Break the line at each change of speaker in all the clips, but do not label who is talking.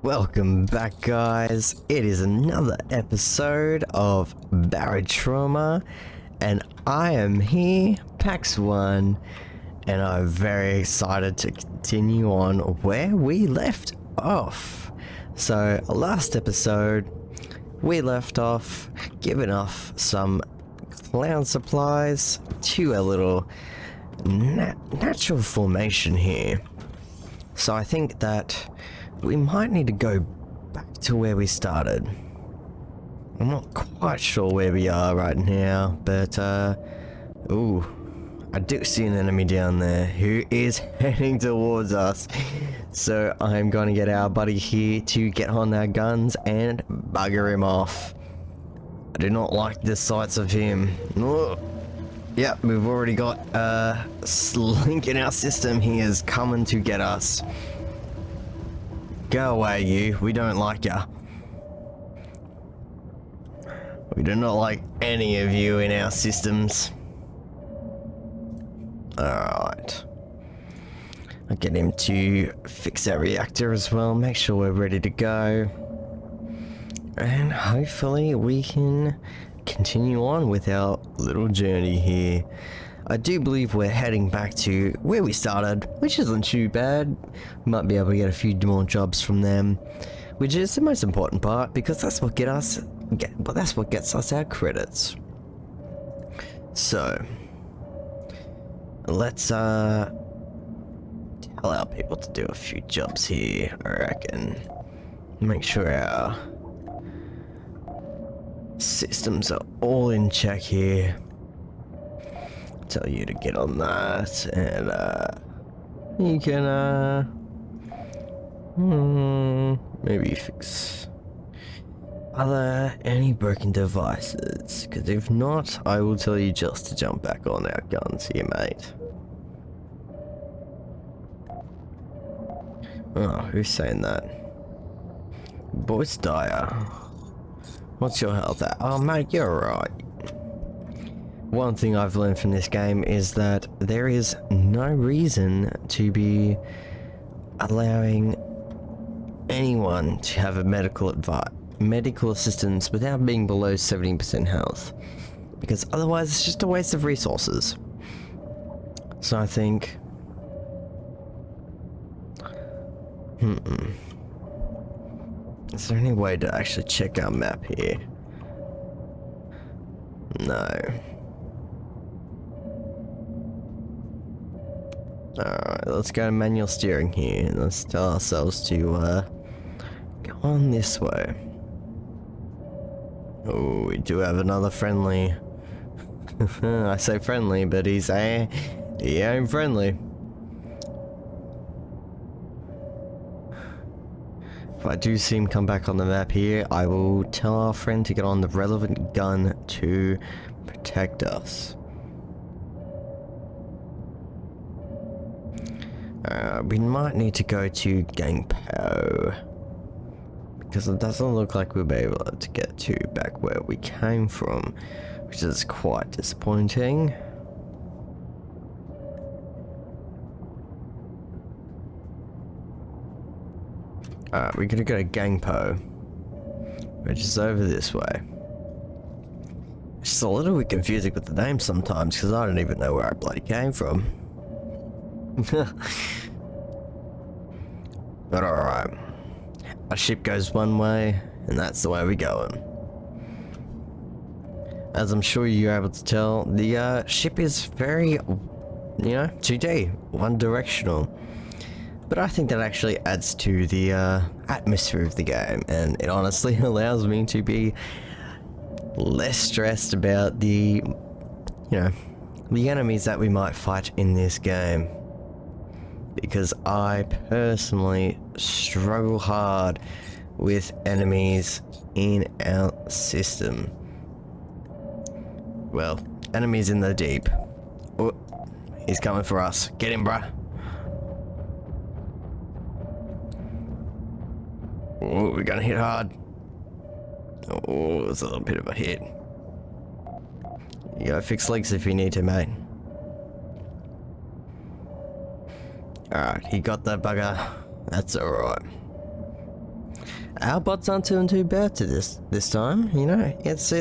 Welcome back, guys. It is another episode of Barotrauma, and I am here, Pax1, and I'm very excited to continue on where we left off. So, last episode, we left off giving off some clown supplies to a little natural formation here. So I think that we might need to go back to where we started. I'm not quite sure where we are right now, but ooh, I do see an enemy down there who is heading towards us. So I'm going to get our buddy here to get on our guns and bugger him off. I do not like the sights of him. Ugh. Yep, we've already got a slink in our system. He is coming to get us. Go away, you. We don't like ya. We do not like any of you in our systems. Alright. I'll get him to fix our reactor as well. Make sure we're ready to go. And hopefully we can continue on with our little journey here. I do believe we're heading back to where we started, which isn't too bad. Might be able to get a few more jobs from them, which is the most important part because that's what gets us our credits. So let's tell our people to do a few jobs here, I reckon. Make sure our systems are all in check here. Tell you to get on that, and you can maybe fix any broken devices, because if not, I will tell you just to jump back on our guns here, mate. Oh, who's saying that? Boyce Dyer. What's your health at? Oh, mate, you're alright. One thing I've learned from this game is that there is no reason to be allowing anyone to have a medical assistance without being below 70% health, because otherwise it's just a waste of resources. So I think is there any way to actually check our map here? No. Alright, let's go to manual steering here, and let's tell ourselves to go on this way. Oh, we do have another friendly. I say friendly, but he ain't friendly. If I do see him come back on the map here, I will tell our friend to get on the relevant gun to protect us. We might need to go to Gangpo, because it doesn't look like we'll be able to get to back where we came from, which is quite disappointing. We're gonna go to Gangpo, which is over this way. It's just a little bit confusing with the name sometimes, because I don't even know where I bloody came from. But alright. Our ship goes one way, and that's the way we're going. As I'm sure you're able to tell, the ship is very, 2D, one directional. But I think that actually adds to the atmosphere of the game, and it honestly allows me to be less stressed about the enemies that we might fight in this game. Because I personally struggle hard with enemies in our system. Well, enemies in the deep. Oh, he's coming for us. Get him, bruh. Oh, we're gonna hit hard. Oh, it's a little bit of a hit. You gotta fix leaks if you need to, mate. Alright, he got that bugger. That's alright. our bots aren't doing too bad to this time. You know, it's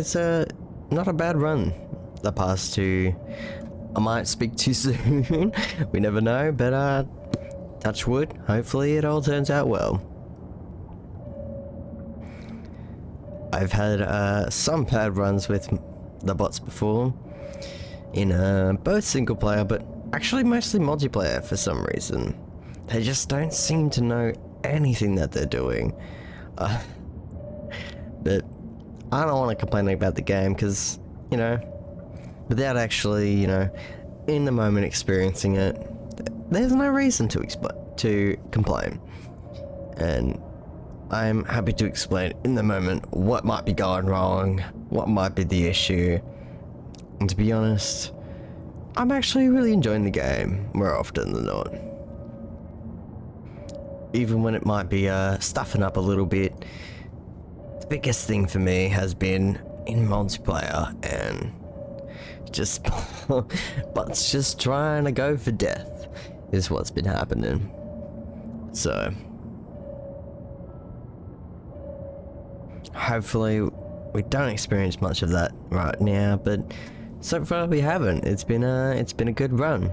not a bad run. The past two, I might speak too soon. We never know, but touch wood. Hopefully, it all turns out well. I've had some bad runs with the bots before, in both single player, but actually mostly multiplayer for some reason. They just don't seem to know anything that they're doing. But I don't want to complain about the game because, you know, without actually, you know, in the moment experiencing it, there's no reason to complain. And I'm happy to explain in the moment what might be going wrong, what might be the issue. And to be honest, I'm actually really enjoying the game more often than not. Even when it might be stuffing up a little bit, the biggest thing for me has been in multiplayer and just bots just trying to go for death is what's been happening. So hopefully we don't experience much of that right now, but so far we haven't. It's been a good run.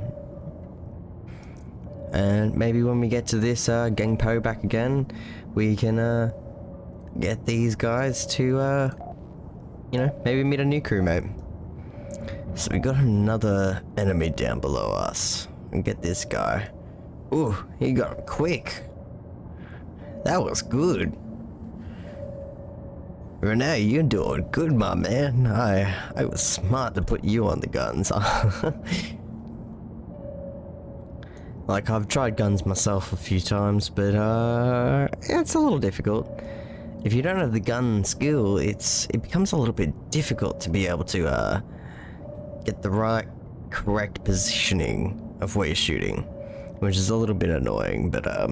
And maybe when we get to this gang po back again, we can get these guys to you know, maybe meet a new crewmate. So we got another enemy down below us. And get this guy. Ooh, he got him quick. That was good. Renee, you're doing good, my man. I was smart to put you on the guns. Like, I've tried guns myself a few times, but it's a little difficult. If you don't have the gun skill, it becomes a little bit difficult to be able to get the right, correct positioning of where you're shooting, which is a little bit annoying, but I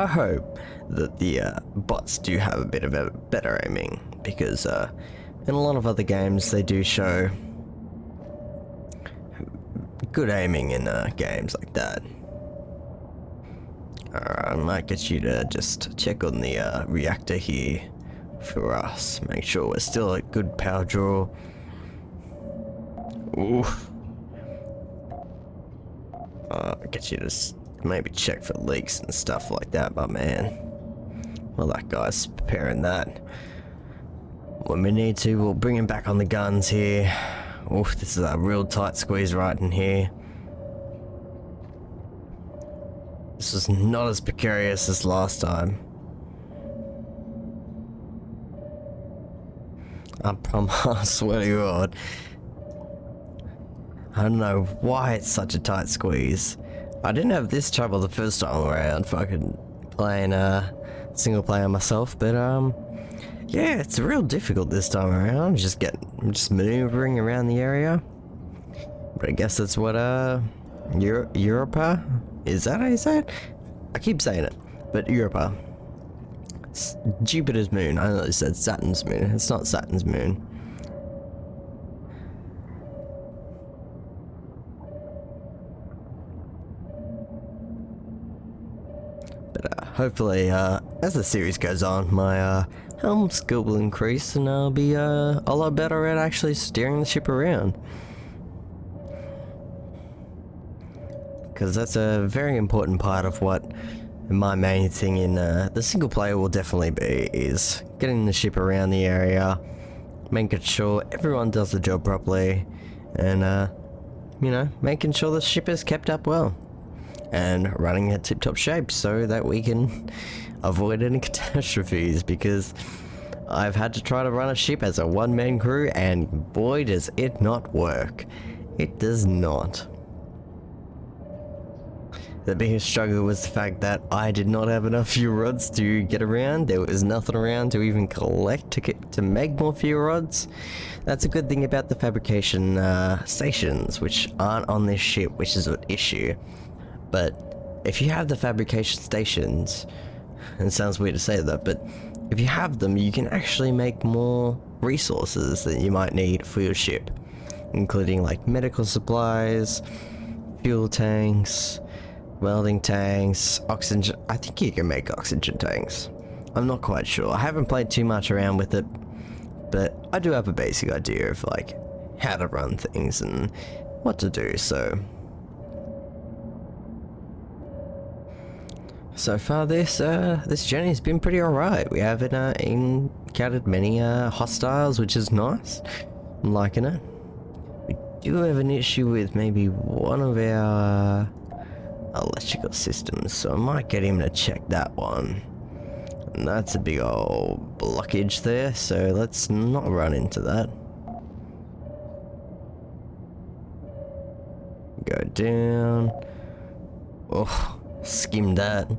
hope that the bots do have a bit of a better aiming, because in a lot of other games they do show good aiming in games like that. I might get you to just check on the reactor here for us. Make sure we're still at good power draw. Oof. Get you to maybe check for leaks and stuff like that, but man, well, that guy's preparing that. When we need to, we'll bring him back on the guns here. Oof, this is a real tight squeeze right in here. This is not as precarious as last time. I swear to God. I don't know why it's such a tight squeeze. I didn't have this trouble the first time around fucking playing single player myself, but yeah, it's real difficult this time around. I'm just maneuvering around the area. But I guess that's what Europa? Is that how you say it? I keep saying it, but Europa. It's Jupiter's moon. I know they said Saturn's moon. It's not Saturn's moon. But hopefully, as the series goes on, my helm skill will increase, and I'll be a lot better at actually steering the ship around. Because that's a very important part of what my main thing in the single player will definitely be, is getting the ship around the area, making sure everyone does the job properly, and you know, making sure the ship is kept up well and running at tip-top shape so that we can avoid any catastrophes, because I've had to try to run a ship as a one-man crew and boy does it not work. It does not. The biggest struggle was the fact that I did not have enough fuel rods to get around. There was nothing around to even collect to make more fuel rods. That's a good thing about the fabrication stations, which aren't on this ship, which is an issue. But if you have the fabrication stations, and it sounds weird to say that, but if you have them, you can actually make more resources that you might need for your ship, including like medical supplies, fuel tanks, welding tanks, oxygen. I think you can make oxygen tanks. I'm not quite sure. I haven't played too much around with it, but I do have a basic idea of like how to run things and what to do. So far this journey has been pretty alright. We haven't encountered many hostiles, which is nice. I'm liking it. We do have an issue with maybe one of our electrical systems, so I might get him to check that one. And that's a big old blockage there, so let's not run into that. Go down. Oh. Skim that.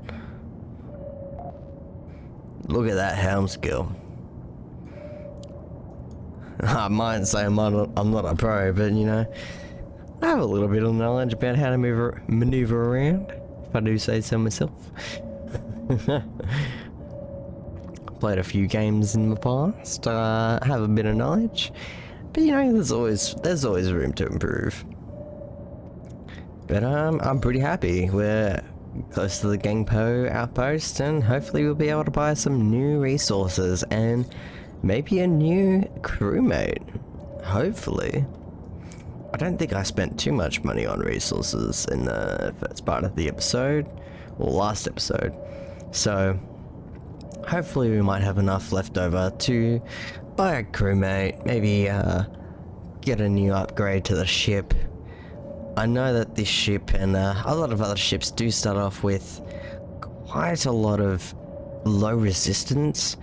Look at that helm skill. I might say I'm not a pro, but you know, I have a little bit of knowledge about how to maneuver around, if I do say so myself. Played a few games in the past, have a bit of knowledge, but you know, there's always room to improve. But I'm pretty happy. We're close to the Gangpo outpost, and hopefully we'll be able to buy some new resources and maybe a new crewmate. Hopefully. I don't think I spent too much money on resources in the first part of the episode, or last episode, so hopefully we might have enough left over to buy a crewmate, maybe get a new upgrade to the ship. I know that this ship and a lot of other ships do start off with quite a lot of low resistance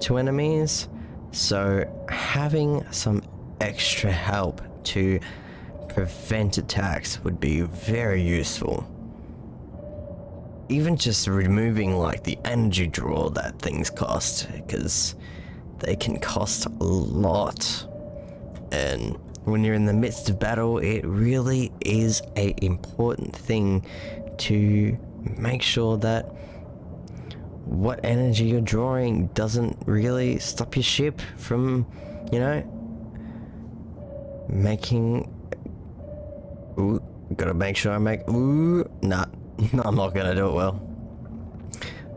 to enemies, so having some extra help to prevent attacks would be very useful. Even just removing like the energy draw that things cost, because they can cost a lot, and when you're in the midst of battle, it really is an important thing to make sure that what energy you're drawing doesn't really stop your ship from, you know, making... Ooh, gotta make sure I make... Ooh, nah, I'm not gonna do it well.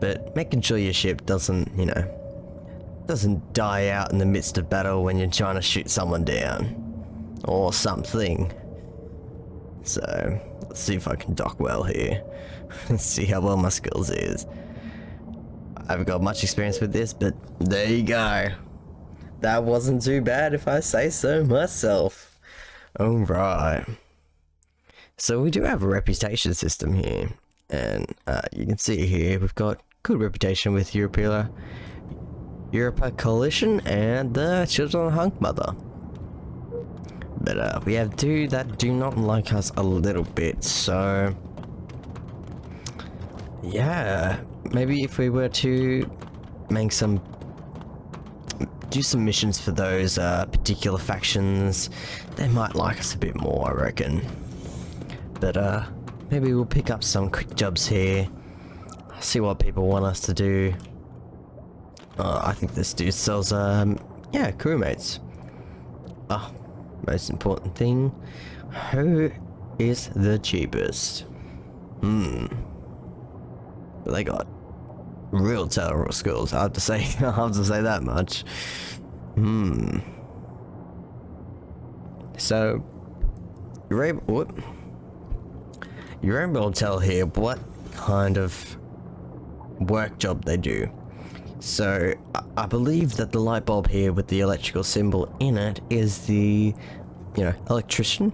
But making sure your ship doesn't, you know, doesn't die out in the midst of battle when you're trying to shoot someone down. Or something. So, let's see if I can dock well here. Let's see how well my skills is. I haven't got much experience with this, but there you go. That wasn't too bad if I say so myself. Alright. So we do have a reputation system here. And you can see here, we've got good reputation with Europa Coalition and the Children of Hunk Mother. But we have two that do not like us a little bit, so yeah, maybe if we were to make do some missions for those particular factions, they might like us a bit more, I reckon. But maybe we'll pick up some quick jobs here, see what people want us to do. I think this dude sells yeah, crewmates. Most important thing, who is the cheapest? They got real terrible skills, I have to say. I have to say that much. So you're able to tell here what kind of work job they do. So I believe that the light bulb here with the electrical symbol in it is the, you know, electrician.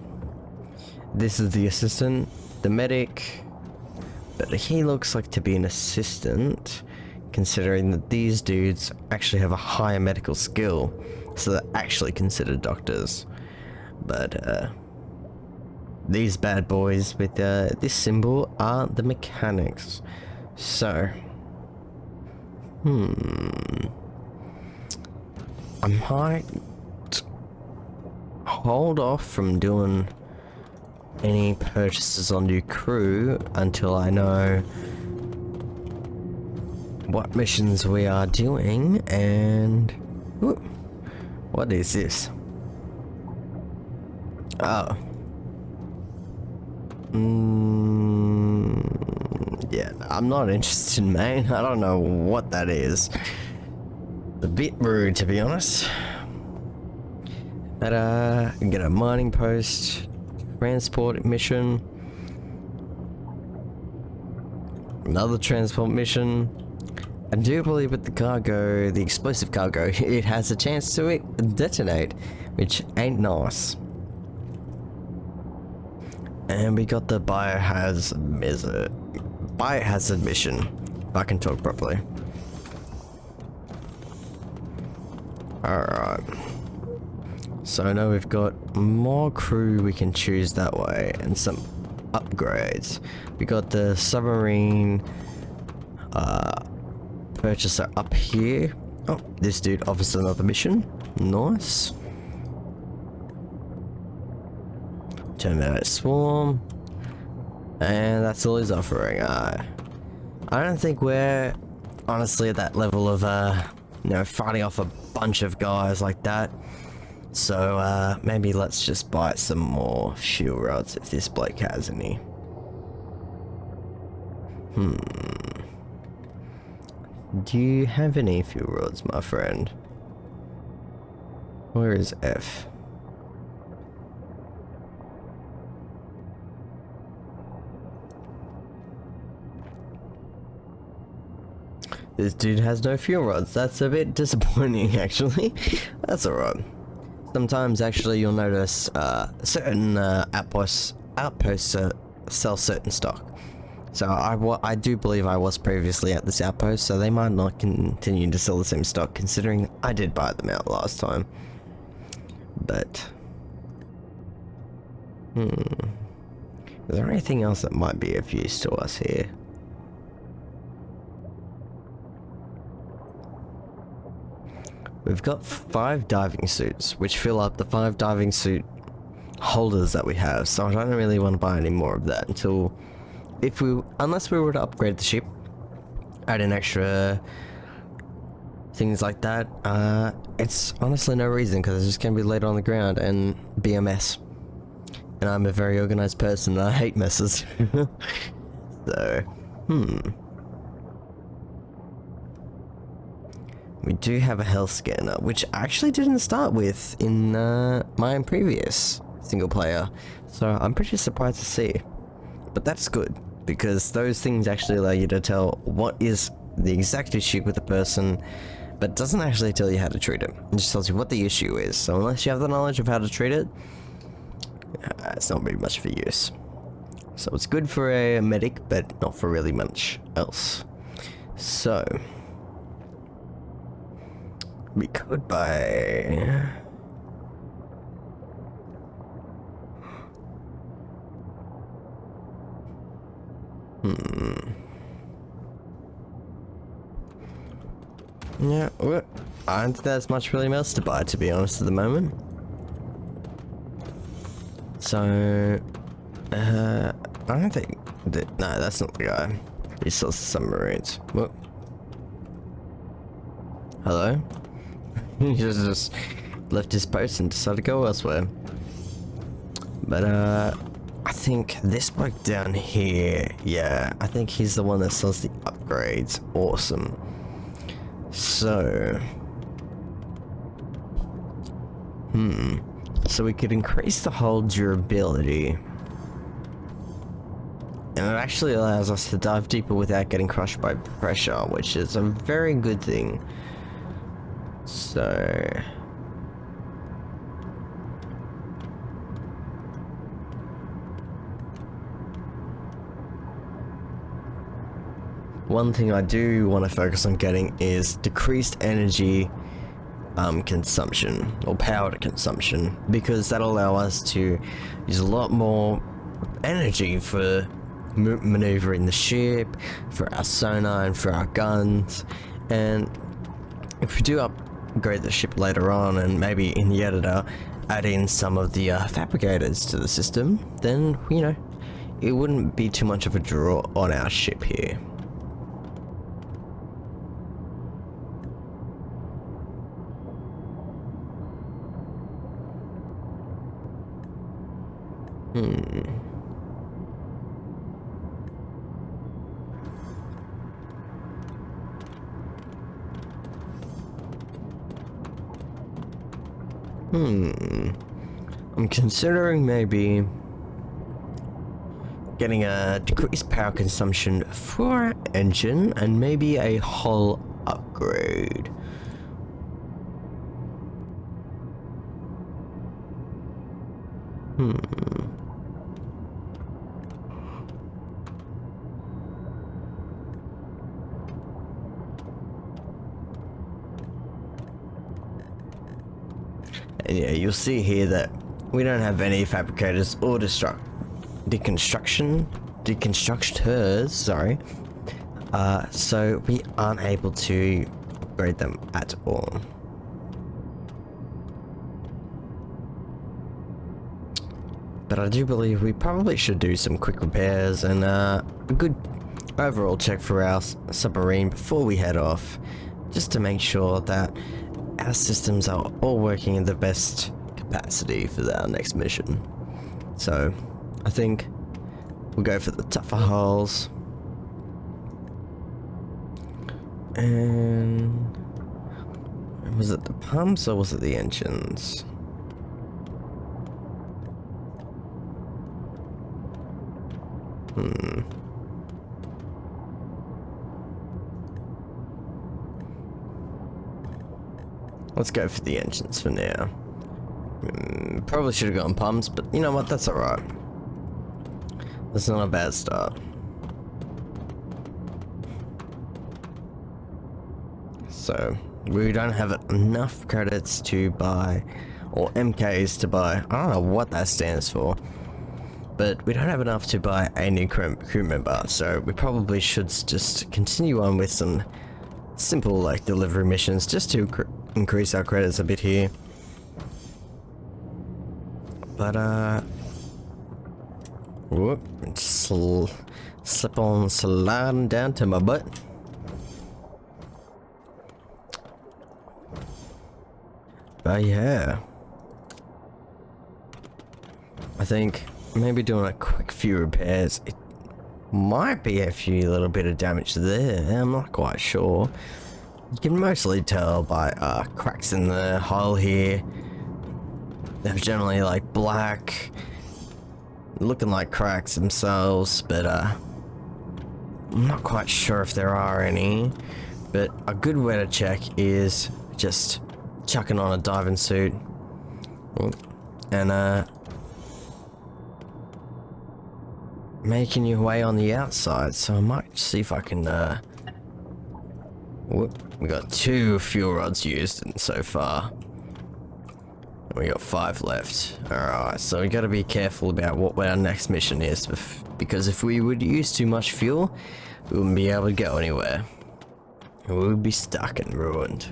This is the assistant, the medic, but he looks like to be an assistant, considering that these dudes actually have a higher medical skill, so they're actually considered doctors. But these bad boys with this symbol are the mechanics. So I might hold off from doing any purchases on new crew until I know what missions we are doing. And ooh, what is this? Oh. I'm not interested, mate. I don't know what that is. A bit rude, to be honest. But, get a mining post, transport mission, another transport mission. I do believe with the cargo, the explosive cargo, it has a chance to detonate, which ain't nice. And we got the biohazard mission, if I can talk properly. Alright. So I know we've got more crew we can choose that way, and some upgrades. We got the submarine purchaser up here. Oh, this dude offers another mission. Nice. Terminate swarm. And that's all he's offering. I don't think we're honestly at that level of you know, fighting off a bunch of guys like that. So maybe let's just buy some more fuel rods if this bloke has any. Do you have any fuel rods, my friend? Where is F? This dude has no fuel rods. That's a bit disappointing, actually. That's alright. Sometimes, actually, you'll notice certain outposts sell certain stock. So I do believe I was previously at this outpost, so they might not continue to sell the same stock, considering I did buy them out last time. But is there anything else that might be of use to us here? We've got 5 diving suits, which fill up the 5 diving suit holders that we have, so I don't really want to buy any more of that until unless we were to upgrade the ship, add in extra things like that. It's honestly no reason, because it's just going to be laid on the ground and be a mess. And I'm a very organized person and I hate messes. So, we do have a health scanner, which I actually didn't start with in my previous single player, so I'm pretty surprised to see. But that's good, because those things actually allow you to tell what is the exact issue with the person, but doesn't actually tell you how to treat it. It just tells you what the issue is, so unless you have the knowledge of how to treat it, it's not very much for use. So it's good for a medic, but not for really much else. So we could buy... Yeah, well, I don't think there's much really else to buy, to be honest, at the moment. So, I don't think that... No, that's not the guy. He sells submarines. What? Hello? He just left his post and decided to go elsewhere. But, I think this bloke down here, yeah, I think he's the one that sells the upgrades. Awesome. So, so we could increase the hull durability, and it actually allows us to dive deeper without getting crushed by pressure, which is a very good thing. So, one thing I do want to focus on getting is decreased energy consumption, or power consumption, because that'll allow us to use a lot more energy for maneuvering the ship, for our sonar, and for our guns. And if we do upgrade the ship later on, and maybe in the editor add in some of the fabricators to the system, then, you know, it wouldn't be too much of a draw on our ship here. I'm considering maybe getting a decreased power consumption for our engine and maybe a hull upgrade. And yeah, you'll see here that we don't have any fabricators or deconstructors, sorry. So we aren't able to upgrade them at all. But I do believe we probably should do some quick repairs and a good overall check for our submarine before we head off, just to make sure that our systems are all working in the best capacity for our next mission. So I think we'll go for the tougher hulls. And was it the pumps or was it the engines? Let's go for the engines for now. Probably should have gone pumps, but you know what, that's alright. That's not a bad start. So, we don't have enough credits to buy, or MKs to buy, I don't know what that stands for, but we don't have enough to buy a new crew member, so we probably should just continue on with some simple like delivery missions just to increase our credits a bit here. But whoop, slip on sliding down to my butt. But yeah, I think maybe doing a quick few repairs. It might be a few little bit of damage there, I'm not quite sure. You can mostly tell by cracks in the hull here. They're generally like black, looking like cracks themselves, but I'm not quite sure if there are any. But a good way to check is just chucking on a diving suit and making your way on the outside. So I might see if I can whoop, we got 2 fuel rods used so far. We got 5 left. Alright, so we gotta be careful about what our next mission is, because if we would use too much fuel, we wouldn't be able to go anywhere. We would be stuck and ruined.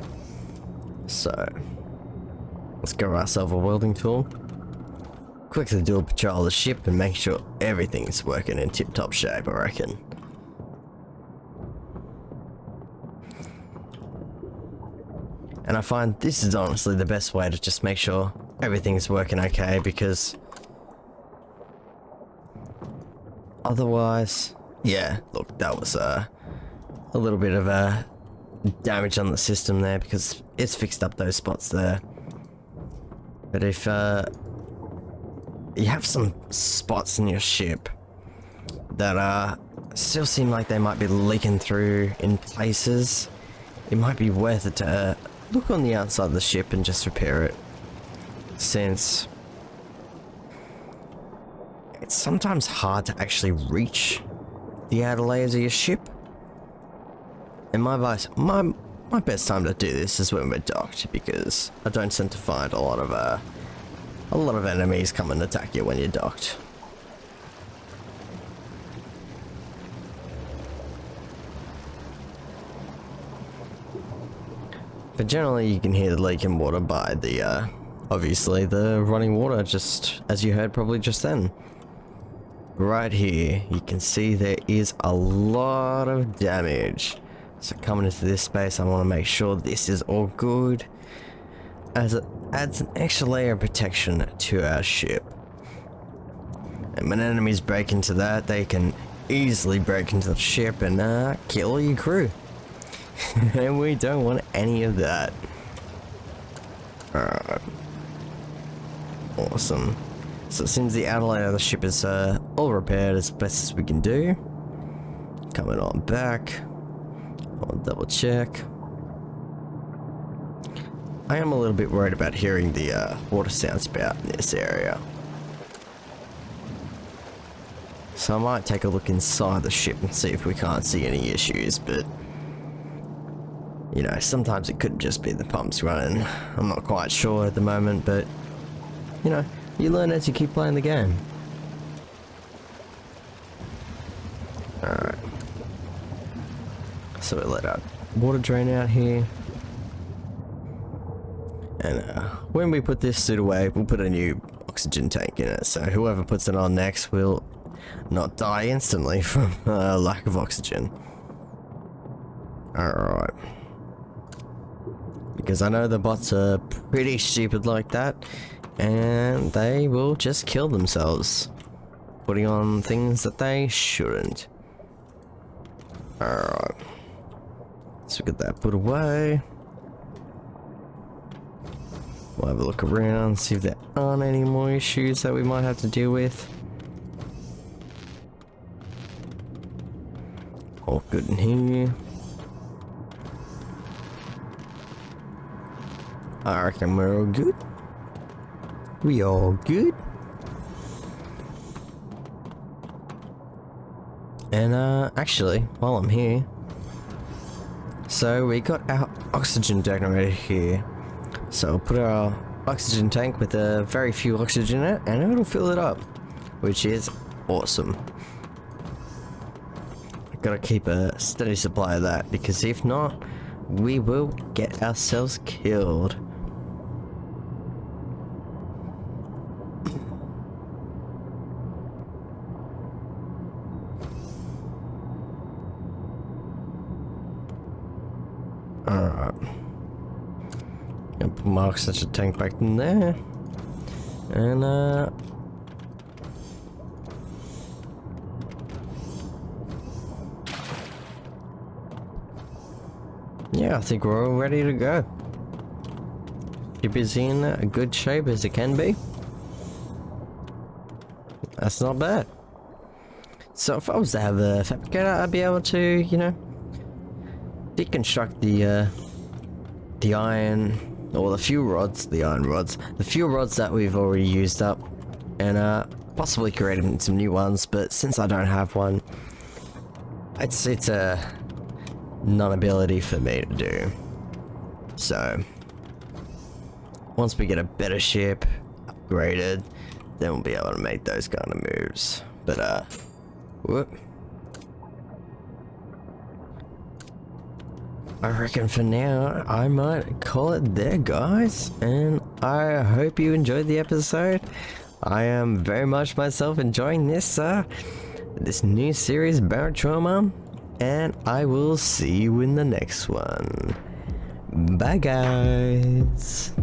So, let's grab ourselves a welding tool. Quickly do a patrol of the ship and make sure everything's working in tip-top shape, I reckon. And I find this is honestly the best way to just make sure everything's working okay, because otherwise, yeah, look, that was a little bit of a damage on the system there because it's fixed up those spots there. But if you have some spots in your ship that still seem like they might be leaking through in places, it might be worth it to look on the outside of the ship and just repair it, since it's sometimes hard to actually reach the outer layers of your ship. And my advice, my best time to do this is when we're docked, because I don't tend to find a lot of enemies come and attack you when you're docked. But generally you can hear the leaking water by the, obviously the running water, just as you heard probably just then. Right here, you can see there is a lot of damage. So coming into this space, I want to make sure this is all good, as it adds an extra layer of protection to our ship. And when enemies break into that, they can easily break into the ship and kill your crew. And we don't want any of that. Alright. Awesome. So it seems the outer layer of the ship is all repaired as best as we can do. Coming on back. I'll double check. I am a little bit worried about hearing the water sound spout in this area. So I might take a look inside the ship and see if we can't see any issues, but you know, sometimes it could just be the pumps running. I'm not quite sure at the moment, but you know, you learn as you keep playing the game. Alright. So we let our water drain out here. And when we put this suit away, we'll put a new oxygen tank in it. So whoever puts it on next will not die instantly from lack of oxygen. Alright. Because I know the bots are pretty stupid like that. And they will just kill themselves. Putting on things that they shouldn't. Alright. So get that put away. We'll have a look around, see if there aren't any more issues that we might have to deal with. All good in here. I reckon we're all good. We all good. And actually, while I'm here, so we got our oxygen generator here. So we'll put our oxygen tank with a very few oxygen in it, and it'll fill it up, which is awesome. I've got to keep a steady supply of that, because if not, we will get ourselves killed. Alright. Gonna put my oxygen tank back in there. And yeah, I think we're all ready to go. Ship is in a good shape as it can be. That's not bad. So if I was to have a fabricator, I'd be able to, you know, deconstruct the iron, or the fuel rods, the fuel rods that we've already used up, and possibly create some new ones. But since I don't have one, it's a non-ability for me to do. So once we get a better ship, upgraded, then we'll be able to make those kind of moves. But whoop. I reckon for now, I might call it there, guys, and I hope you enjoyed the episode. I am very much myself enjoying this new series, Barotrauma, and I will see you in the next one. Bye, guys.